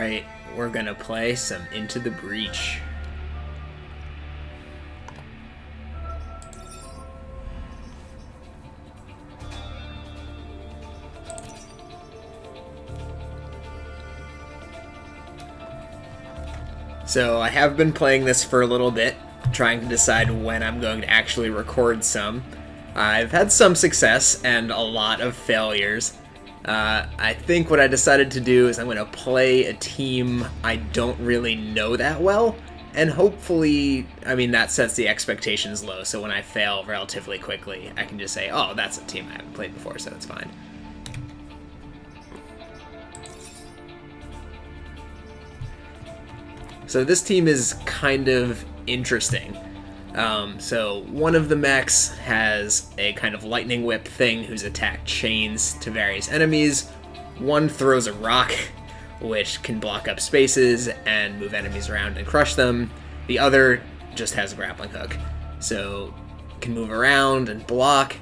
Alright, we're gonna play some Into the Breach. So I have been playing this for a little bit, trying to decide when I'm going to actually record some. I've had some success and a lot of failures. I think what I decided to do is I'm going to play a team I don't really know that well, and hopefully, that sets the expectations low, so when I fail relatively quickly, I can just say, oh, that's a team I haven't played before, so it's fine. So this team is kind of interesting. So one of the mechs has a kind of lightning whip thing whose attack chains to various enemies. One throws a rock, which can block up spaces and move enemies around and crush them. The other just has a grappling hook, so can move around and block,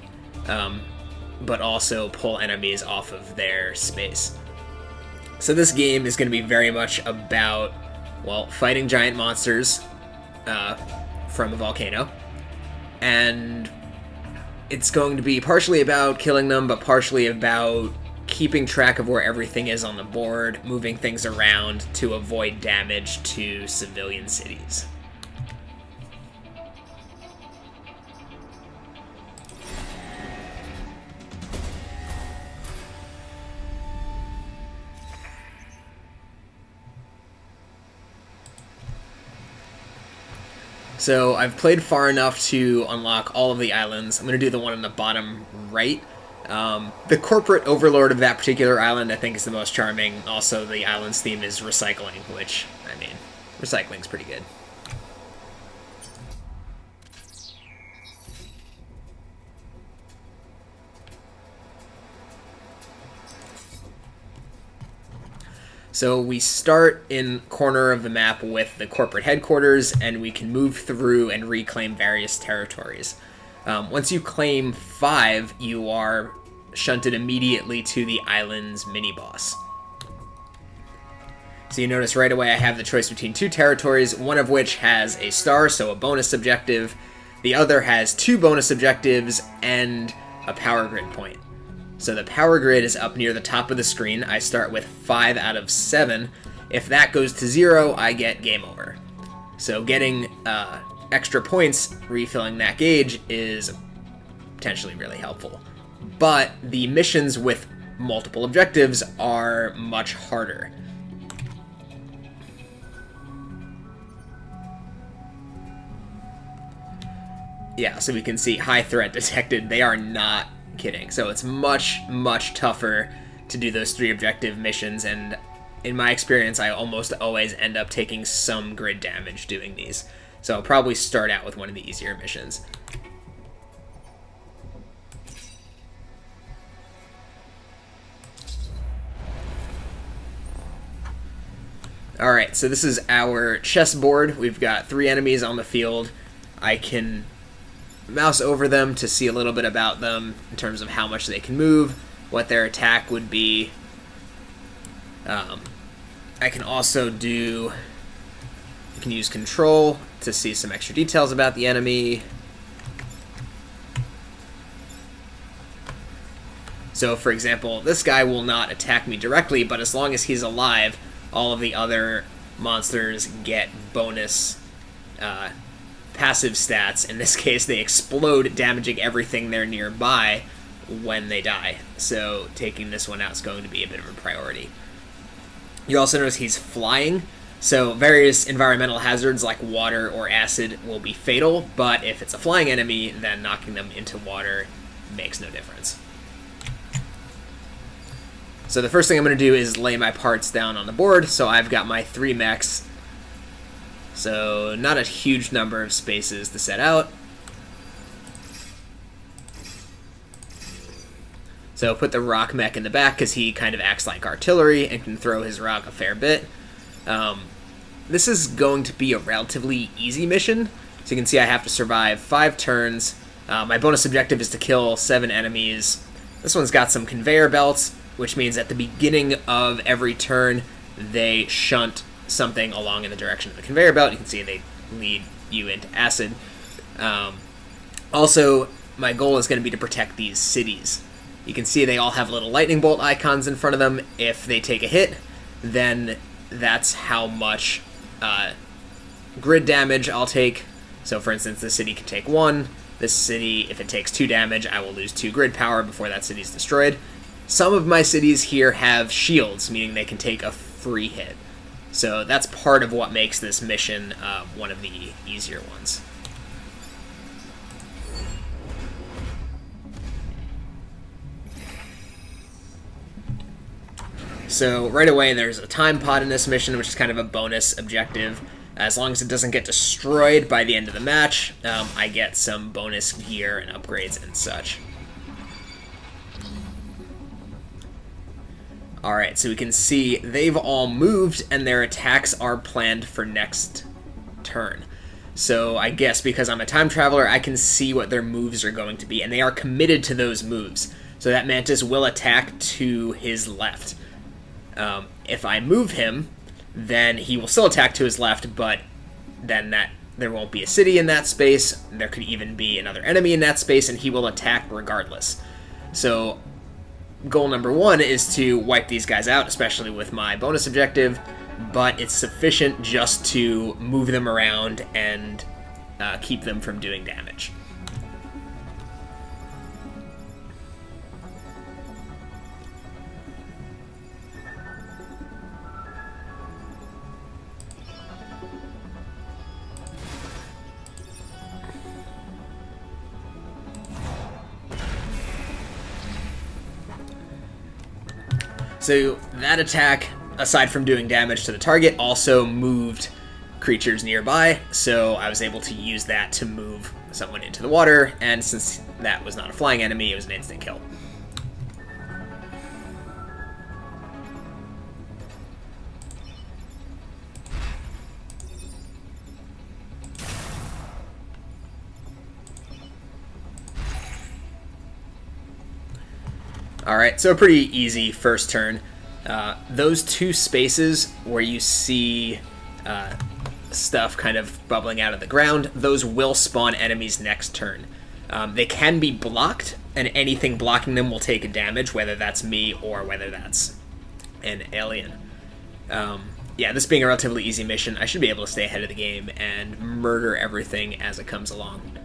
but also pull enemies off of their space. So this game is going to be very much about, well, fighting giant monsters, from a volcano, and it's going to be partially about killing them, but partially about keeping track of where everything is on the board, moving things around to avoid damage to civilian cities. So I've played far enough to unlock all of the islands. I'm going to do the one on the bottom right. The corporate overlord of that particular island I think is the most charming. Also, the island's theme is recycling, which, recycling's pretty good. So we start in corner of the map with the corporate headquarters, and we can move through and reclaim various territories. Once you claim 5, you are shunted immediately to the island's mini-boss. So you notice right away I have the choice between 2 territories, one of which has a star, so a bonus objective. The other has 2 bonus objectives and a power grid point. So the power grid is up near the top of the screen. I start with 5 out of 7. If that goes to 0, I get game over. So getting extra points refilling that gauge is potentially really helpful. But the missions with multiple objectives are much harder. Yeah, so we can see high threat detected. They are not kidding. So it's much, much tougher to do those 3 objective missions, and in my experience, I almost always end up taking some grid damage doing these. So I'll probably start out with one of the easier missions. Alright, so this is our chessboard. We've got 3 enemies on the field. I can mouse over them to see a little bit about them in terms of how much they can move, what their attack would be. I can also use control to see some extra details about the enemy. So for example, this guy will not attack me directly, but as long as he's alive, all of the other monsters get bonus passive stats. In this case, they explode, damaging everything they're nearby when they die. So taking this one out is going to be a bit of a priority. You also notice he's flying, so various environmental hazards like water or acid will be fatal, but if it's a flying enemy, then knocking them into water makes no difference. So the first thing I'm going to do is lay my parts down on the board. So I've got my 3 mechs. So not a huge number of spaces to set out. So put the rock mech in the back because he kind of acts like artillery and can throw his rock a fair bit. This is going to be a relatively easy mission. So you can see I have to survive 5 turns. My bonus objective is to kill 7 enemies. This one's got some conveyor belts, which means at the beginning of every turn, they shunt something along in the direction of the conveyor belt. You can see they lead you into acid. Also, my goal is going to be to protect these cities. You can see they all have little lightning bolt icons in front of them. If they take a hit, then that's how much grid damage I'll take. So for instance, this city can take 1. This city, if it takes 2 damage, I will lose 2 grid power before that city is destroyed. Some of my cities here have shields, meaning they can take a free hit. So that's part of what makes this mission one of the easier ones. So right away there's a time pod in this mission, which is kind of a bonus objective. As long as it doesn't get destroyed by the end of the match, I get some bonus gear and upgrades and such. Alright, so we can see they've all moved and their attacks are planned for next turn. So I guess because I'm a time traveler, I can see what their moves are going to be, and they are committed to those moves. So that Mantis will attack to his left. If I move him, then he will still attack to his left, but then there won't be a city in that space. There could even be another enemy in that space, and he will attack regardless. So goal number 1 is to wipe these guys out, especially with my bonus objective, but it's sufficient just to move them around and keep them from doing damage. So that attack, aside from doing damage to the target, also moved creatures nearby, so I was able to use that to move someone into the water, and since that was not a flying enemy, it was an instant kill. Alright, so a pretty easy first turn. Those 2 spaces where you see stuff kind of bubbling out of the ground, those will spawn enemies next turn. They can be blocked, and anything blocking them will take a damage, whether that's me or whether that's an alien. Yeah, this being a relatively easy mission, I should be able to stay ahead of the game and murder everything as it comes along.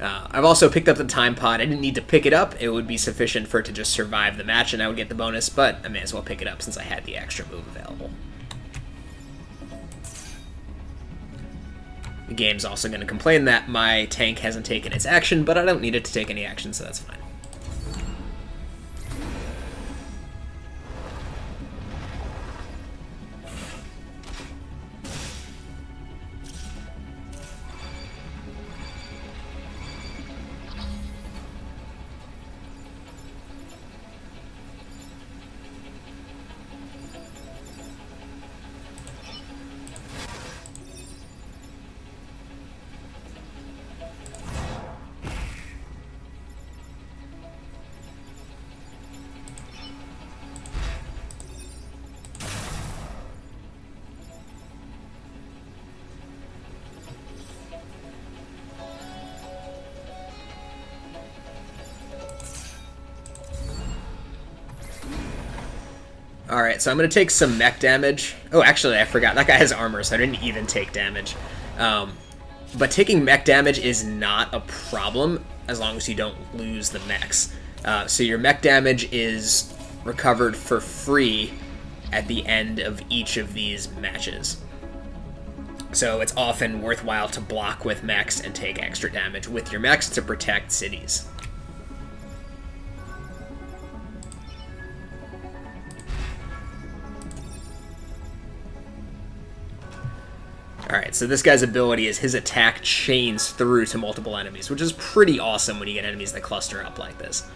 I've also picked up the time pod. I didn't need to pick it up. It would be sufficient for it to just survive the match and I would get the bonus, but I may as well pick it up since I had the extra move available. The game's also going to complain that my tank hasn't taken its action, but I don't need it to take any action, so that's fine. Alright, so I'm going to take some mech damage. Oh, actually, I forgot. That guy has armor, so I didn't even take damage. But taking mech damage is not a problem as long as you don't lose the mechs. So your mech damage is recovered for free at the end of each of these matches. So it's often worthwhile to block with mechs and take extra damage with your mechs to protect cities. Alright, so this guy's ability is his attack chains through to multiple enemies, which is pretty awesome when you get enemies that cluster up like this.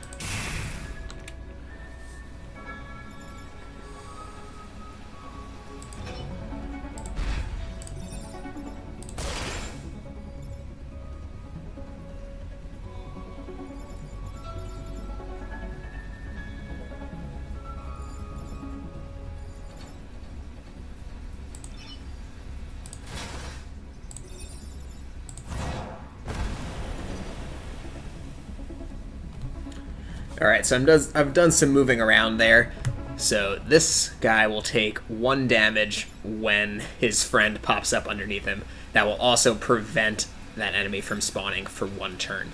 Alright, so I've done some moving around there. So this guy will take 1 damage when his friend pops up underneath him. That will also prevent that enemy from spawning for 1 turn.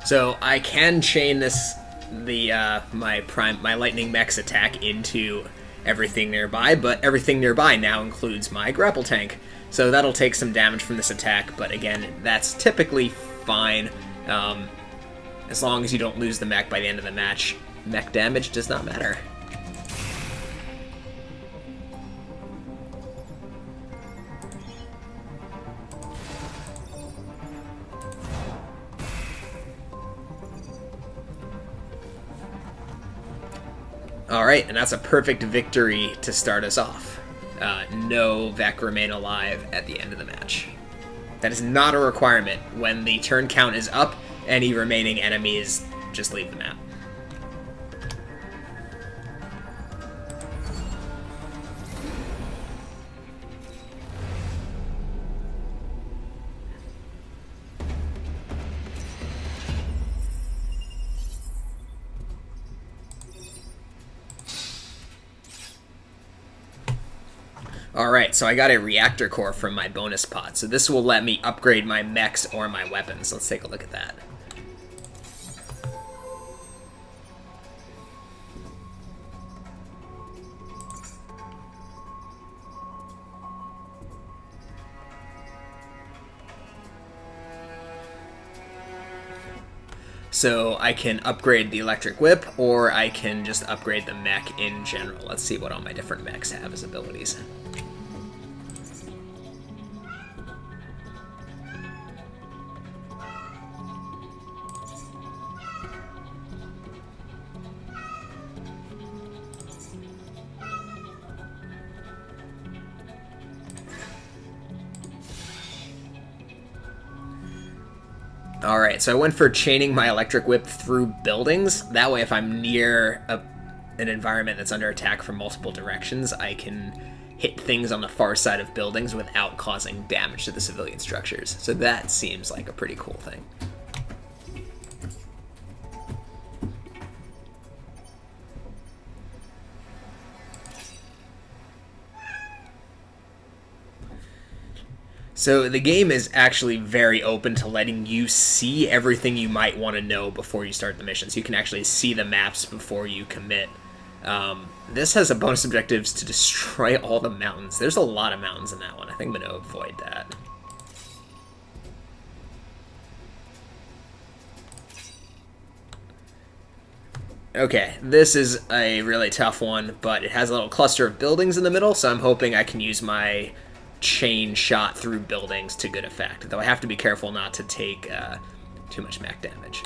So I can chain my lightning mech's attack into everything nearby, but everything nearby now includes my grapple tank. So that'll take some damage from this attack, but again, that's typically fine. As long as you don't lose the mech by the end of the match, mech damage does not matter. Alright, and that's a perfect victory to start us off. No Vec remain alive at the end of the match. That is not a requirement. When the turn count is up, any remaining enemies just leave the map. Alright, so I got a reactor core from my bonus pot, so this will let me upgrade my mechs or my weapons. Let's take a look at that. So I can upgrade the electric whip, or I can just upgrade the mech in general. Let's see what all my different mechs have as abilities. Alright, so I went for chaining my electric whip through buildings. That way, if I'm near an environment that's under attack from multiple directions, I can hit things on the far side of buildings without causing damage to the civilian structures. So that seems like a pretty cool thing. So the game is actually very open to letting you see everything you might want to know before you start the mission. So you can actually see the maps before you commit. This has a bonus objectives to destroy all the mountains. There's a lot of mountains in that one. I think I'm going to avoid that. Okay, this is a really tough one, but it has a little cluster of buildings in the middle, so I'm hoping I can use my chain shot through buildings to good effect, though I have to be careful not to take too much mech damage.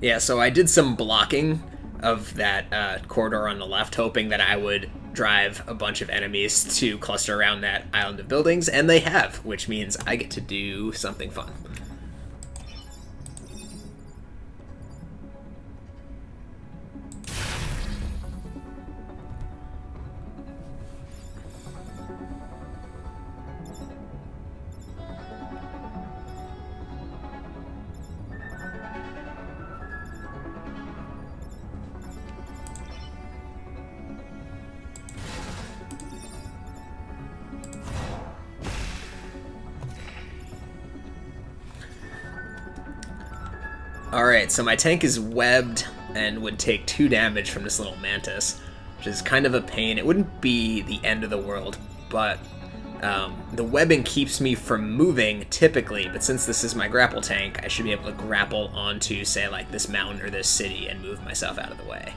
Yeah, so I did some blocking of that corridor on the left, hoping that I would drive a bunch of enemies to cluster around that island of buildings, and they have, which means I get to do something fun. Alright, so my tank is webbed and would take 2 damage from this little mantis, which is kind of a pain. It wouldn't be the end of the world, but the webbing keeps me from moving typically, but since this is my grapple tank, I should be able to grapple onto, say, like this mountain or this city and move myself out of the way.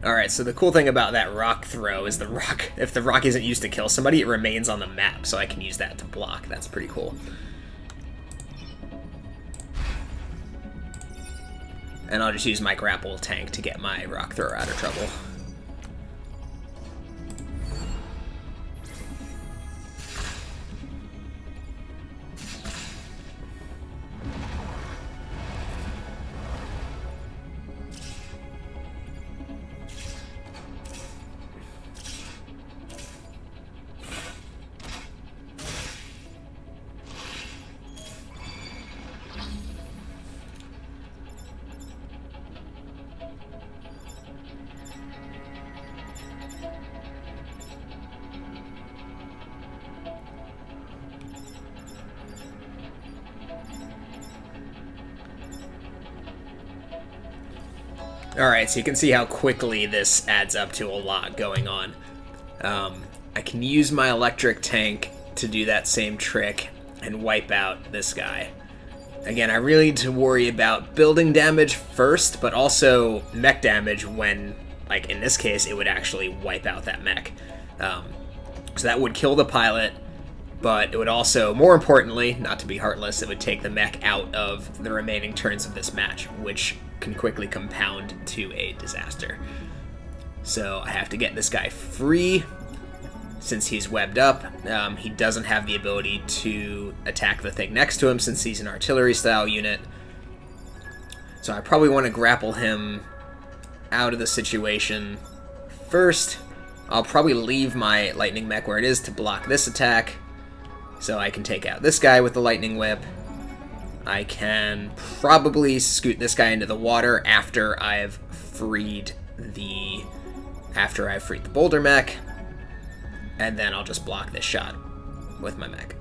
Alright, so the cool thing about that rock throw is if the rock isn't used to kill somebody, it remains on the map, so I can use that to block. That's pretty cool. And I'll just use my grapple tank to get my rock thrower out of trouble. Alright, so you can see how quickly this adds up to a lot going on. I can use my electric tank to do that same trick and wipe out this guy. Again, I really need to worry about building damage first, but also mech damage when, like in this case, it would actually wipe out that mech. So that would kill the pilot, but it would also, more importantly, not to be heartless, it would take the mech out of the remaining turns of this match, which can quickly compound to a disaster. So I have to get this guy free. Since he's webbed up, he doesn't have the ability to attack the thing next to him since he's an artillery-style unit. So I probably want to grapple him out of the situation first. I'll probably leave my lightning mech where it is to block this attack, so I can take out this guy with the lightning whip. I can probably scoot this guy into the water after I've freed the boulder mech, and then I'll just block this shot with my mech.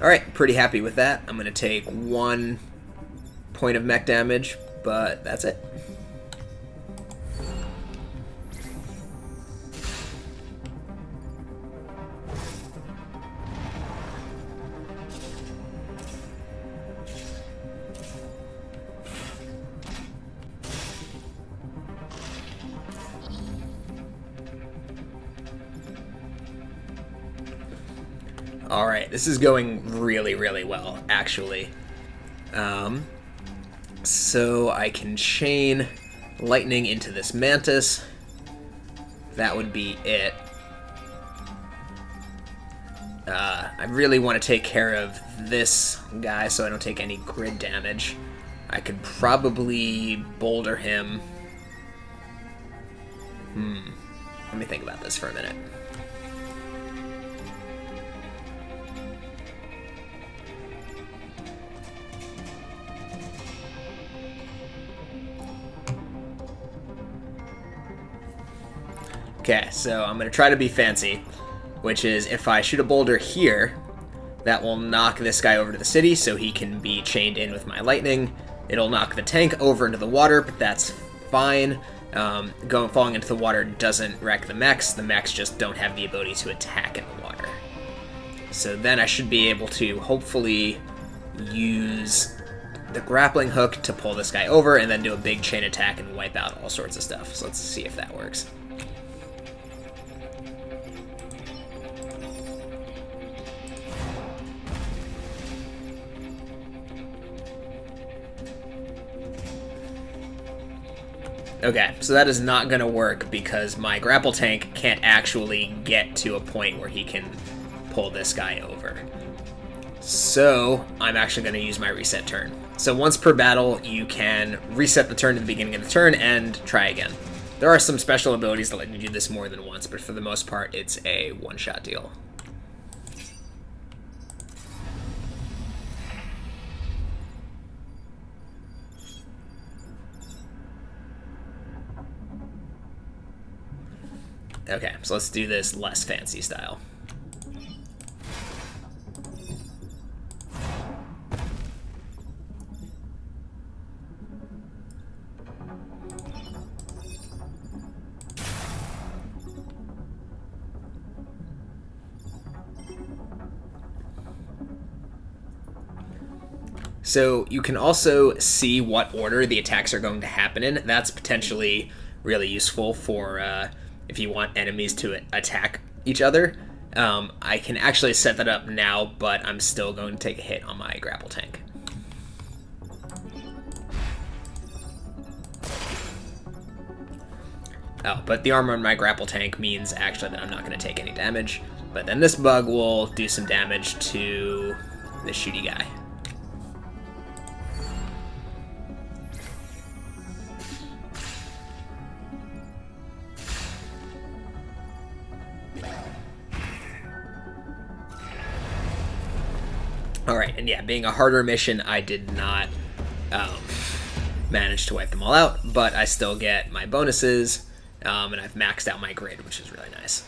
Alright, pretty happy with that. I'm going to take 1 point of mech damage, but that's it. Alright, this is going really, really well, actually. So I can chain lightning into this mantis. That would be it. I really want to take care of this guy so I don't take any grid damage. I could probably boulder him. Let me think about this for a minute. Okay, so I'm going to try to be fancy, which is if I shoot a boulder here, That will knock this guy over to the city, so he can be chained in with my lightning. It'll knock the tank over into the water, but that's fine. Falling into the water doesn't wreck the mechs. The mechs just don't have the ability to attack in the water. So then I should be able to hopefully use the grappling hook to pull this guy over and then do a big chain attack and wipe out all sorts of stuff. So let's see if that works. Okay, so that is not going to work because my grapple tank can't actually get to a point where he can pull this guy over. So I'm actually going to use my reset turn. So once per battle, you can reset the turn to the beginning of the turn and try again. There are some special abilities that let you do this more than once, but for the most part, it's a one-shot deal. Okay, so let's do this less fancy style. So you can also see what order the attacks are going to happen in. That's potentially really useful for if you want enemies to attack each other. I can actually set that up now, but I'm still going to take a hit on my grapple tank. Oh, but the armor on my grapple tank means actually that I'm not going to take any damage. But then this bug will do some damage to the shooty guy. Alright, and yeah, being a harder mission, I did not manage to wipe them all out, but I still get my bonuses, and I've maxed out my grid, which is really nice.